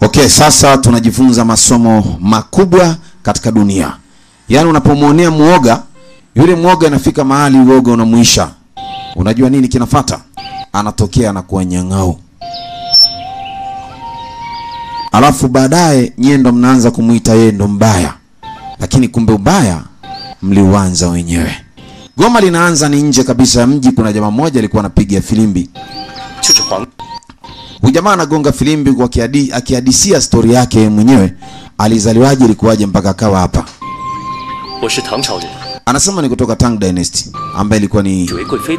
Okay, sasa tunajifunza masomo makubwa katika dunia. Yaani unapomwonea muoga, yule muoga anafika mahali uoga unamuisha. Unajua nini kinafuata? Anatokea na kuwa nyang'au. Alafu baadaye nyie ndo mnaanza kumuita yeye ndo mbaya. Lakini kumbe ubaya mliuanza wenyewe. Goma linaanza ni nje kabisa ya mji. Kuna jamaa mmoja alikuwa anapiga filimbi. Huyu jamaa anagonga filimbi kwa akihadisia story yake mwenyewe. Alizaliwaje, ilikuwaje mpaka akawa hapa. Anasema ni kutoka Tang Dynasty, ambaye ilikuwa ni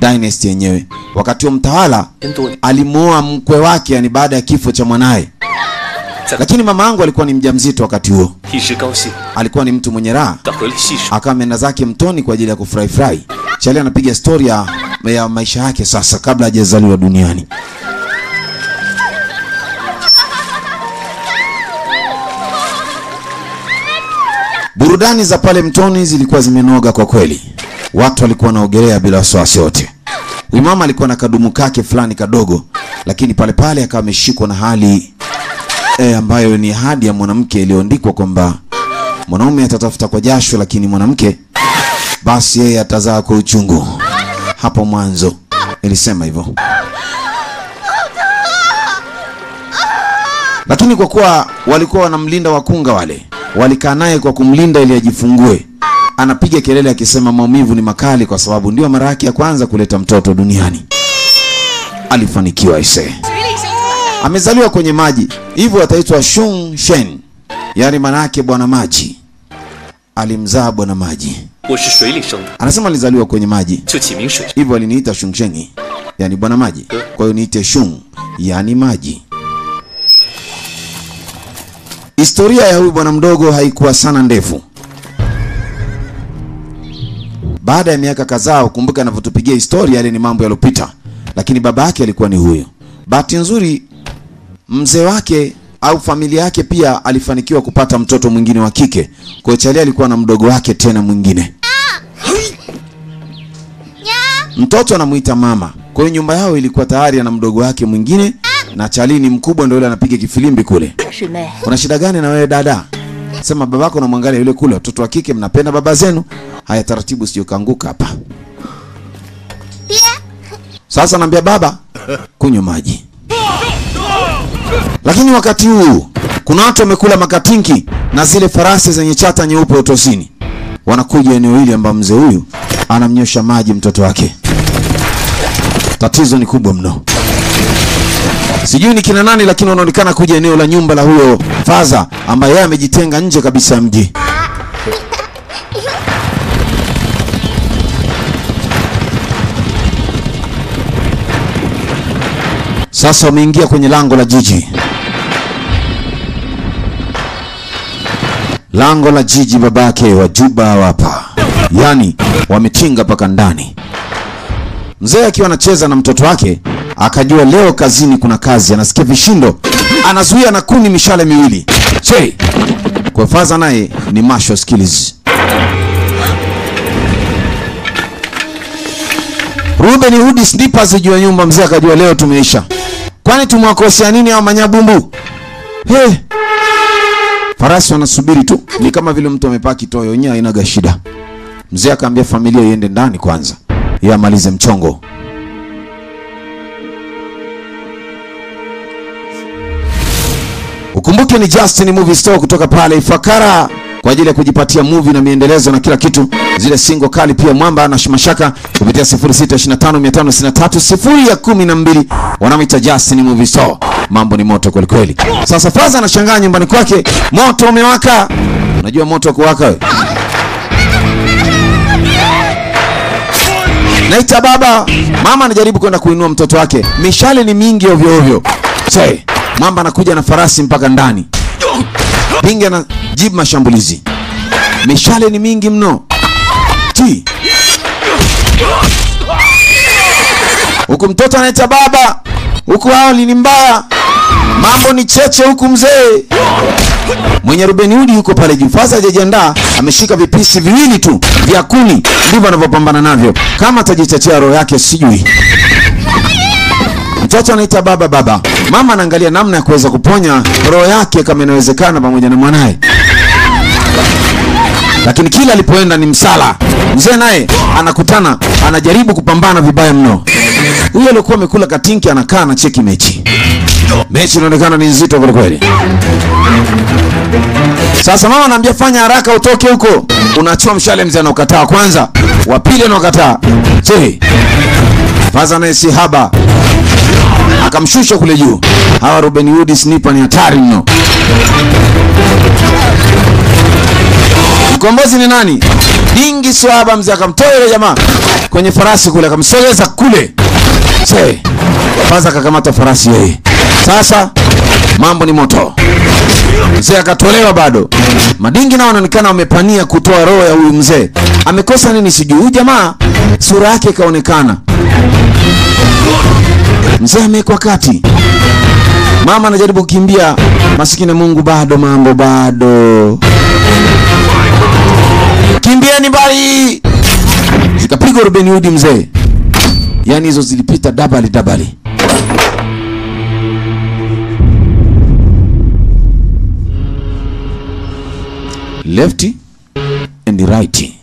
dynasty yenyewe. Wakati wa mtawala alimuoa mkwe wake, yani baada ya kifo cha mwanae. Lakini mama yangu alikuwa ni mjamzito wakati huo. Alikuwa ni mtu mwenye raha. Akawa ameenda zake mtoni kwa ajili ya kufurahi. Chali anapiga story ya maisha yake sasa kabla hajazaliwa duniani. Burudani za pale mtoni zilikuwa zimenoga kwa kweli. Watu walikuwa wanaogelea bila wasiwasi wote. Huyu mama alikuwa na kadumu kake fulani kadogo, lakini pale pale akawa ameshikwa na hali ambayo ni ahadi ya mwanamke iliyoandikwa kwamba mwanaume atatafuta kwa jasho, lakini mwanamke basi yeye atazaa kwa uchungu. Hapo mwanzo ilisema hivyo. Lakini kwa kuwa walikuwa wanamlinda wakunga wale, walikaa naye kwa kumlinda ili ajifungue. Anapiga kelele akisema maumivu ni makali kwa sababu ndio mara yake ya kwanza kuleta mtoto duniani. Alifanikiwa ise. Amezaliwa kwenye maji. Hivyo ataitwa Shung Shen. Yaani maana yake bwana maji. Alimzaa bwana maji. Anasema alizaliwa kwenye maji. Hivyo aliniita Shung Shen. Yaani bwana maji. Kwa hiyo niite Shung, yaani maji. Historia ya huyu bwana mdogo haikuwa sana ndefu. Baada ya miaka kadhaa, ukumbuka anavyotupigia historia ile ni mambo yalopita. Lakini baba yake alikuwa ni huyo. Bahati nzuri mzee wake au familia yake pia alifanikiwa kupata mtoto mwingine wa kike. Kwa hiyo Charlie alikuwa na mdogo wake tena mwingine. Mtoto anamuita mama. Kwa hiyo nyumba yao ilikuwa tayari na mdogo wake mwingine, na Charlie ni mkubwa ndio yule anapiga kifilimbi kule. Kuna shida gani na wewe dada? Sema babako unamwangalia yule kule, watoto wa kike mnapenda baba zenu. Haya taratibu sio kaanguka hapa. Sasa naambia baba kunywa maji. Lakini wakati huu kuna watu wamekula makatinki na zile farasi zenye chata nyeupe utosini. Wanakuja eneo hili ambapo mzee huyu anamnyosha maji mtoto wake. Tatizo ni kubwa mno. Sijui ni kina nani, lakini wanaonekana kuja eneo la nyumba la huyo faza ambaye yeye amejitenga nje kabisa mji. Sasa wameingia kwenye lango la jiji. Lango la jiji babake wa Juba hapa. Yaani wamechinga paka ndani. Mzee akiwa anacheza na mtoto wake, akajua leo kazini kuna kazi, anasikia vishindo. Anazuia na kuni mishale miwili. Che. Kwa faza naye ni martial skills. Ruben Hood snippers juu ya nyumba. Mzee akajua leo tumeisha. Kwani tumwakosea nini hao manyabumbu? Farasi wanasubiri tu. Ni kama vile mtu amepaki toyo, yenyewe haina shida. Mzee akaambia familia iende ndani kwanza, yeye amalize mchongo. Ukumbuke ni Justin Movie Store kutoka pale Ifakara kwa ajili ya kujipatia movie na miendelezo na kila kitu. Zile single kali pia mwamba na mashaka kupitia 0625530012 wanamuita Justin Movie Store. Mambo ni moto kweli kweli. Sasa Faza anashangaa nyumbani kwake moto umewaka. Unajua moto kuwaka wewe? Naita baba. Mama anajaribu kwenda kuinua mtoto wake. Mishale ni mingi ovyo ovyo. Che, mamba anakuja na farasi mpaka ndani. Binge na jibu mashambulizi. Mishale ni mingi mno. Huku mtoto anaita baba. Huku hali ni mbaya. Mambo ni cheche huku mzee. Mwenye Ruben Hood yuko pale juu. Faza hajajiandaa, ameshika vipisi viwili tu vya kuni, ndivyo anavyopambana navyo. Kama atajitetea roho yake sijui. Mtoto anaita baba baba. Mama anaangalia namna ya kuweza kuponya roho yake kama inawezekana pamoja na mwanae. Lakini kila alipoenda ni msala. Mzee naye anakutana, anajaribu kupambana vibaya mno. Huyo alikuwa amekula katinki anakaa na cheki mechi. Mechi inaonekana ni nzito kweli kweli. Sasa mama anambia fanya haraka utoke huko. Unachua mshale, mzee anakataa kwanza. Wa pili anakataa. Je. Faza naye si haba. Akamshusha kule juu. Hawa Robin Hood sniper ni hatari mno. Mkombozi ni nani? Dingi swaba. Mzee akamtoa yule jamaa kwenye farasi kule, akamsogeza kule. Che. Faza akakamata farasi yeye. Sasa mambo ni moto. Mzee akatolewa bado. Madingi nao wanaonekana wamepania kutoa roho ya huyu mzee. Amekosa nini sijui. Huyu jamaa sura yake ikaonekana. Mzee amekwa kati. Mama anajaribu kukimbia. Masikini Mungu bado mambo bado. Kimbieni bali. Zikapigwa Robin Hood mzee. Yaani hizo zilipita double. Left and right.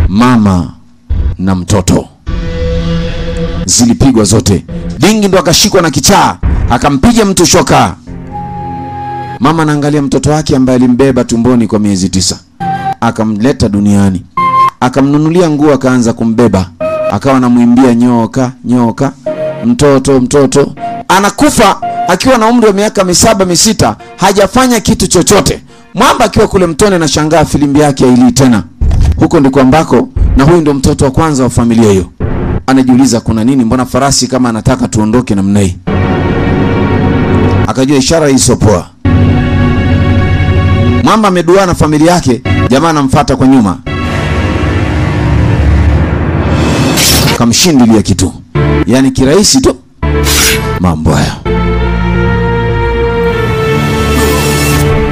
Mama na mtoto zilipigwa zote. Dingi ndo akashikwa na kichaa, akampiga mtu shoka. Mama anaangalia mtoto wake ambaye alimbeba tumboni kwa miezi 9. Akamleta duniani. Akamnunulia nguo, akaanza kumbeba. Akawa anamwimbia nyoka, nyoka, mtoto. Anakufa akiwa na umri wa miaka 7-6, hajafanya kitu chochote. Mwamba akiwa kule mtoni na shangaa filimbi yake hailii tena. Huko ndiko ambako, na huyu ndo mtoto wa kwanza wa familia hiyo. Anajiuliza kuna nini, mbona farasi kama anataka tuondoke namna hii? Akajua ishara hii sio poa. Mwamba amedua na familia yake, jamaa anamfuata kwa nyuma. Kamshindilia kitu. Yaani kirahisi tu. Mambo haya.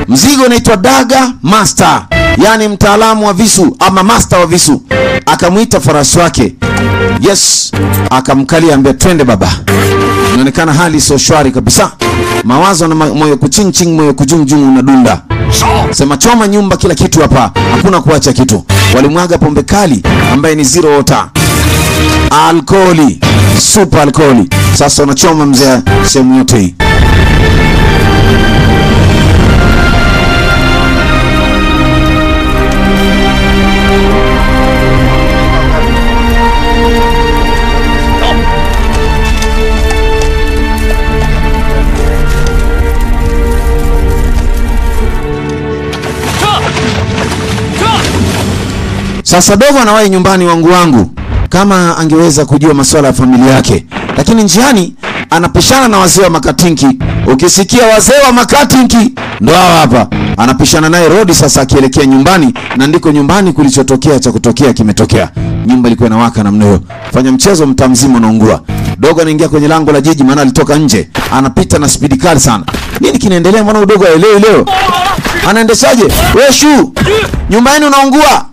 Mzigo unaitwa Daga Master, yani mtaalamu wa visu ama master wa visu. Akamuita farasi wake. Yes, akamkalia ambaye twende baba. Inaonekana hali sio shwari kabisa. Mawazo na moyo kuchingching, moyo kujumjum unadunda. Sema choma nyumba kila kitu hapa, hakuna kuacha kitu. Walimwaga pombe kali ambaye ni zero water. Alcoholi, super alcoholi. Sasa unachoma mzee sehemu yote hii. Sasa dogo anawahi nyumbani wangu kama angeweza kujua masuala ya familia yake. Lakini njiani anapishana na wazee wa makatinki. Ukisikia wazee wa makatinki ndo hapa. Anapishana naye rodi sasa akielekea nyumbani, na ndiko nyumbani kulichotokea cha kutokea kimetokea. Nyumba ilikuwa inawaka namna hiyo. Fanya mchezo mtaa mzima unaungua. Dogo anaingia kwenye lango la jiji maana alitoka nje. Anapita na speed kali sana. Nini kinaendelea? Mbona udogo haelewi leo? Anaendeshaje? Wewe shu. Nyumba yenu unaungua.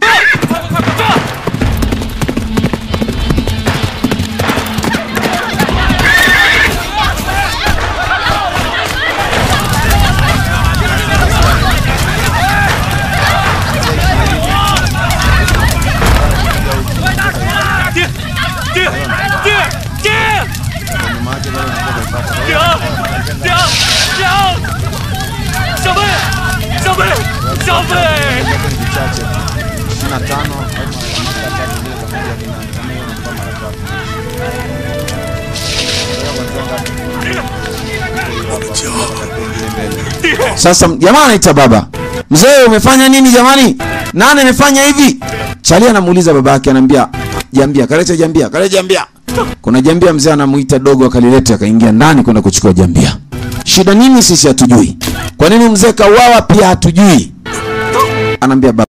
Sasa jamaa anaita baba. Mzee umefanya nini jamani? Nani amefanya hivi? Chalia anamuuliza baba yake, anambia jambia, kaleta jambia, kaleta jambia. Kuna jambia, mzee anamuita dogo akalileta, akaingia ndani kwenda kuchukua jambia. Shida nini sisi hatujui. Kwa nini mzee kauawa pia hatujui. Anambia baba